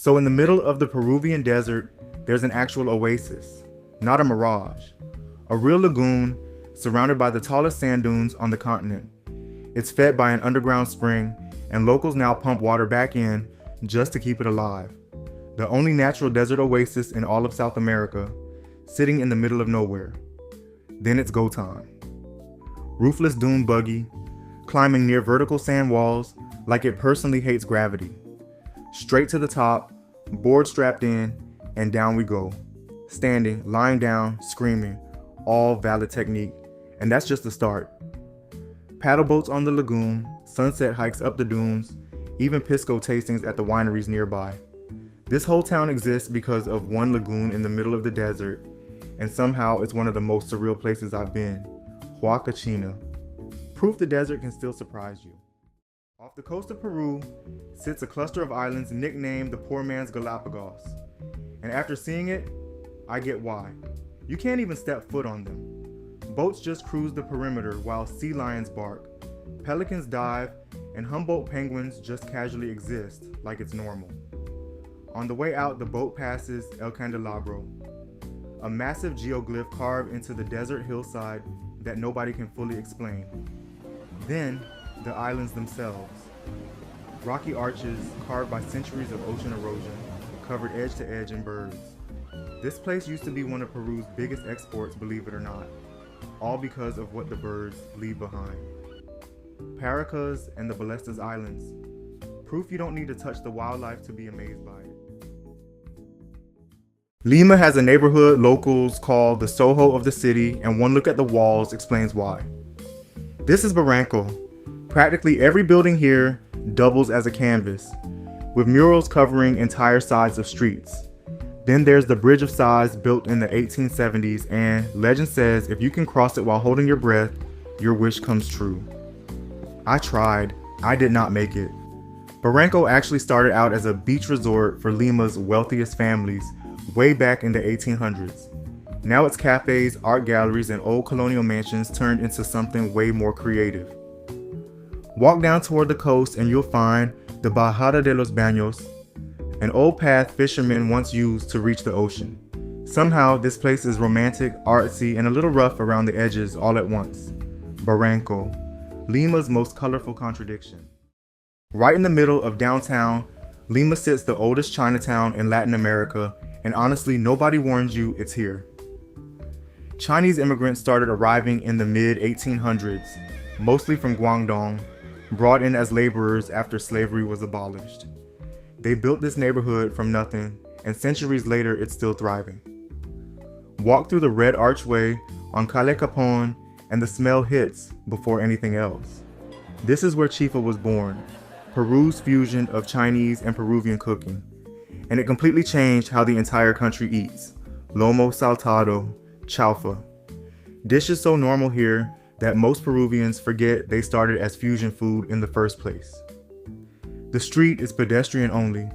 So in the middle of the Peruvian desert, there's an actual oasis, not a mirage. A real lagoon surrounded by the tallest sand dunes on the continent. It's fed by an underground spring, and locals now pump water back in just to keep it alive. The only natural desert oasis in all of South America, sitting in the middle of nowhere. Then it's go time. Roofless dune buggy, climbing near vertical sand walls like it personally hates gravity. Straight to the top, board strapped in, and down we go. Standing, lying down, screaming, all valid technique, and that's just the start. Paddle boats on the lagoon, sunset hikes up the dunes, even pisco tastings at the wineries nearby. This whole town exists because of one lagoon in the middle of the desert, and somehow it's one of the most surreal places I've been, Huacachina. Proof the desert can still surprise you. Off the coast of Peru sits a cluster of islands nicknamed the poor man's Galapagos. And after seeing it, I get why. You can't even step foot on them. Boats just cruise the perimeter while sea lions bark, pelicans dive, and Humboldt penguins just casually exist like it's normal. On the way out, the boat passes El Candelabro, a massive geoglyph carved into the desert hillside that nobody can fully explain. Then, the islands themselves. Rocky arches carved by centuries of ocean erosion, covered edge to edge in birds. This place used to be one of Peru's biggest exports, believe it or not, all because of what the birds leave behind. Paracas and the Ballestas Islands. Proof you don't need to touch the wildlife to be amazed by it. Lima has a neighborhood locals call the Soho of the city, and one look at the walls explains why. This is Barranco. Practically every building here doubles as a canvas, with murals covering entire sides of streets. Then there's the Bridge of Sighs built in the 1870s, and legend says if you can cross it while holding your breath, your wish comes true. I tried, I did not make it. Barranco actually started out as a beach resort for Lima's wealthiest families way back in the 1800s. Now it's cafes, art galleries, and old colonial mansions turned into something way more creative. Walk down toward the coast and you'll find the Bajada de los Baños, an old path fishermen once used to reach the ocean. Somehow this place is romantic, artsy, and a little rough around the edges all at once. Barranco, Lima's most colorful contradiction. Right in the middle of downtown, Lima sits the oldest Chinatown in Latin America, and honestly nobody warns you it's here. Chinese immigrants started arriving in the mid-1800s, mostly from Guangdong, brought in as laborers after slavery was abolished. They built this neighborhood from nothing, and centuries later it's still thriving. Walk through the red archway on Calle Capone and the smell hits before anything else. This is where Chifa was born, Peru's fusion of Chinese and Peruvian cooking, and it completely changed how the entire country eats. Lomo saltado, chaufa. Dishes so normal here that most Peruvians forget they started as fusion food in the first place. The street is pedestrian only,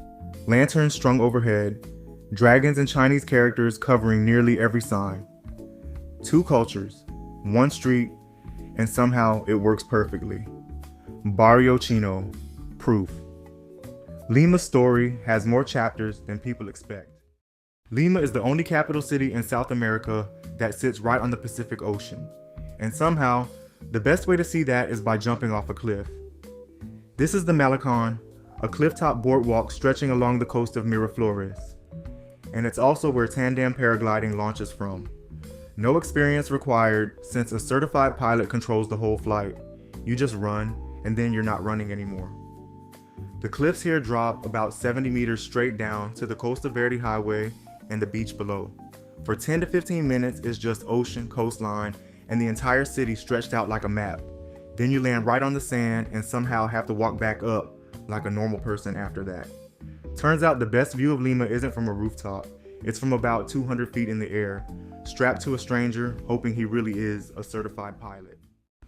lanterns strung overhead, dragons and Chinese characters covering nearly every sign. Two cultures, one street, and somehow it works perfectly. Barrio Chino, proof. Lima's story has more chapters than people expect. Lima is the only capital city in South America that sits right on the Pacific Ocean. And somehow, the best way to see that is by jumping off a cliff. This is the Malecón, a clifftop boardwalk stretching along the coast of Miraflores. And it's also where tandem paragliding launches from. No experience required since a certified pilot controls the whole flight. You just run, and then you're not running anymore. The cliffs here drop about 70 meters straight down to the Costa Verde Highway and the beach below. For 10 to 15 minutes, it's just ocean, coastline, and the entire city stretched out like a map. Then you land right on the sand and somehow have to walk back up like a normal person after that. Turns out the best view of Lima isn't from a rooftop. It's from about 200 feet in the air, strapped to a stranger, hoping he really is a certified pilot.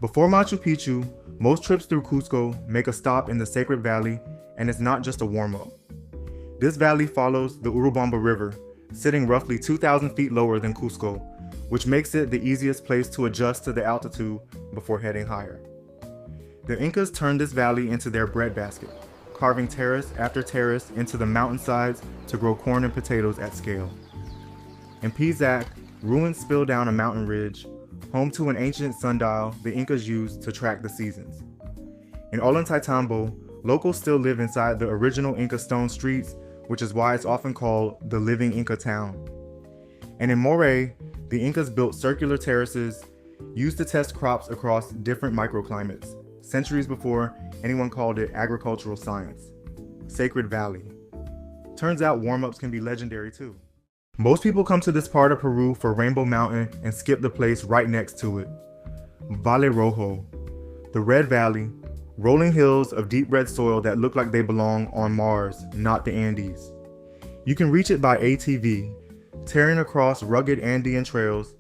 Before Machu Picchu, most trips through Cusco make a stop in the Sacred Valley, and it's not just a warm-up. This valley follows the Urubamba River, sitting roughly 2,000 feet lower than Cusco, which makes it the easiest place to adjust to the altitude before heading higher. The Incas turned this valley into their breadbasket, carving terrace after terrace into the mountainsides to grow corn and potatoes at scale. In Pisac, ruins spill down a mountain ridge, home to an ancient sundial the Incas used to track the seasons. In Ollantaytambo, locals still live inside the original Inca stone streets, which is why it's often called the living Inca town. And in Moray, the Incas built circular terraces used to test crops across different microclimates, centuries before anyone called it agricultural science. Sacred Valley. Turns out warm-ups can be legendary too. Most people come to this part of Peru for Rainbow Mountain and skip the place right next to it. Valle Rojo, the Red Valley, rolling hills of deep red soil that look like they belong on Mars, not the Andes. You can reach it by ATV, tearing across rugged Andean trails,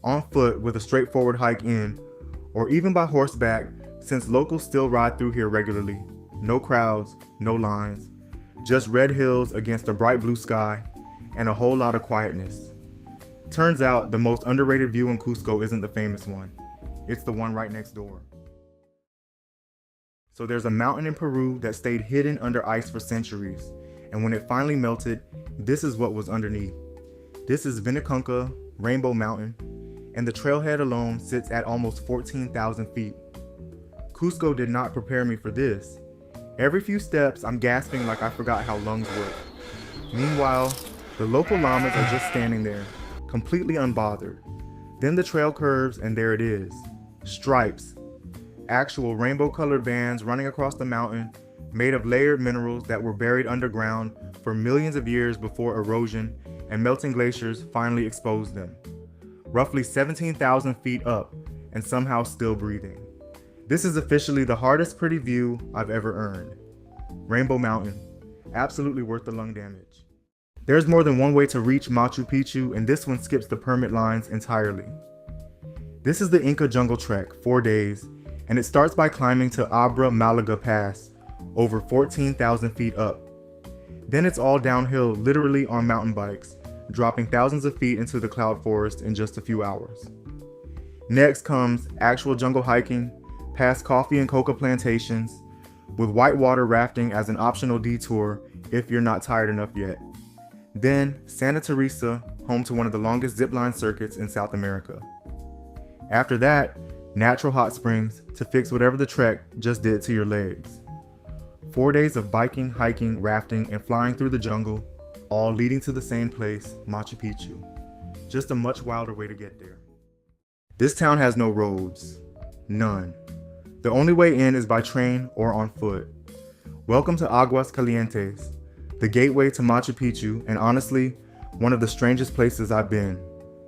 on foot with a straightforward hike in, or even by horseback since locals still ride through here regularly. No crowds, no lines, just red hills against a bright blue sky, and a whole lot of quietness. Turns out the most underrated view in Cusco isn't the famous one, it's the one right next door. So there's a mountain in Peru that stayed hidden under ice for centuries, and when it finally melted, this is what was underneath. This is Vinicunca, Rainbow Mountain, and the trailhead alone sits at almost 14,000 feet. Cusco did not prepare me for this. Every few steps, I'm gasping like I forgot how lungs work. Meanwhile, the local llamas are just standing there, completely unbothered. Then the trail curves and there it is. Stripes. Actual rainbow-colored bands running across the mountain, made of layered minerals that were buried underground for millions of years before erosion and melting glaciers finally exposed them. Roughly 17,000 feet up, and somehow still breathing. This is officially the hardest pretty view I've ever earned. Rainbow Mountain, absolutely worth the lung damage. There's more than one way to reach Machu Picchu, and this one skips the permit lines entirely. This is the Inca Jungle Trek, 4 days, and it starts by climbing to Abra Malaga Pass, over 14,000 feet up. Then it's all downhill, literally on mountain bikes, dropping thousands of feet into the cloud forest in just a few hours. Next comes actual jungle hiking, past coffee and coca plantations, with whitewater rafting as an optional detour if you're not tired enough yet. Then Santa Teresa, home to one of the longest zipline circuits in South America. After that, natural hot springs to fix whatever the trek just did to your legs. 4 days of biking, hiking, rafting, and flying through the jungle, all leading to the same place, Machu Picchu. Just a much wilder way to get there. This town has no roads. None. The only way in is by train or on foot. Welcome to Aguas Calientes, the gateway to Machu Picchu, and honestly, one of the strangest places I've been.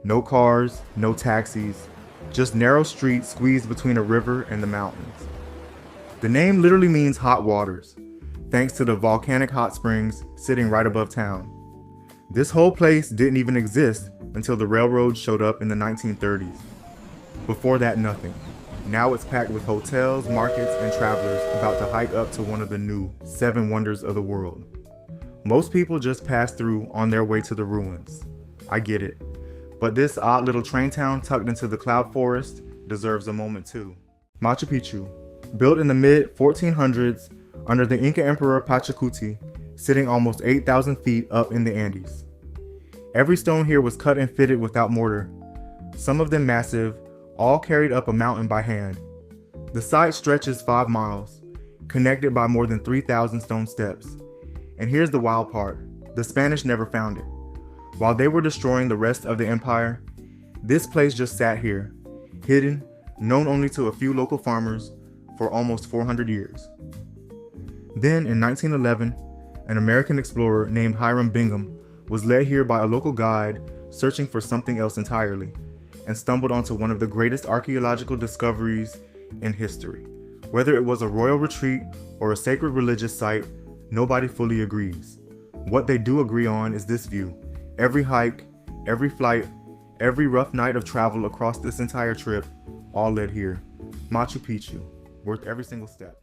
No cars, no taxis, just narrow streets squeezed between a river and the mountains. The name literally means hot waters, thanks to the volcanic hot springs sitting right above town. This whole place didn't even exist until the railroad showed up in the 1930s. Before that, nothing. Now it's packed with hotels, markets, and travelers about to hike up to one of the new 7 wonders of the world. Most people just pass through on their way to the ruins. I get it. But this odd little train town tucked into the cloud forest deserves a moment too. Machu Picchu, built in the mid-1400s under the Inca Emperor Pachacuti, sitting almost 8,000 feet up in the Andes. Every stone here was cut and fitted without mortar, some of them massive, all carried up a mountain by hand. The site stretches 5 miles, connected by more than 3,000 stone steps. And here's the wild part, the Spanish never found it. While they were destroying the rest of the empire, this place just sat here, hidden, known only to a few local farmers, for almost 400 years. Then in 1911, an American explorer named Hiram Bingham was led here by a local guide searching for something else entirely, and stumbled onto one of the greatest archaeological discoveries in history. Whether it was a royal retreat or a sacred religious site, nobody fully agrees. What they do agree on is this view. Every hike, every flight, every rough night of travel across this entire trip, all led here. Machu Picchu, worth every single step.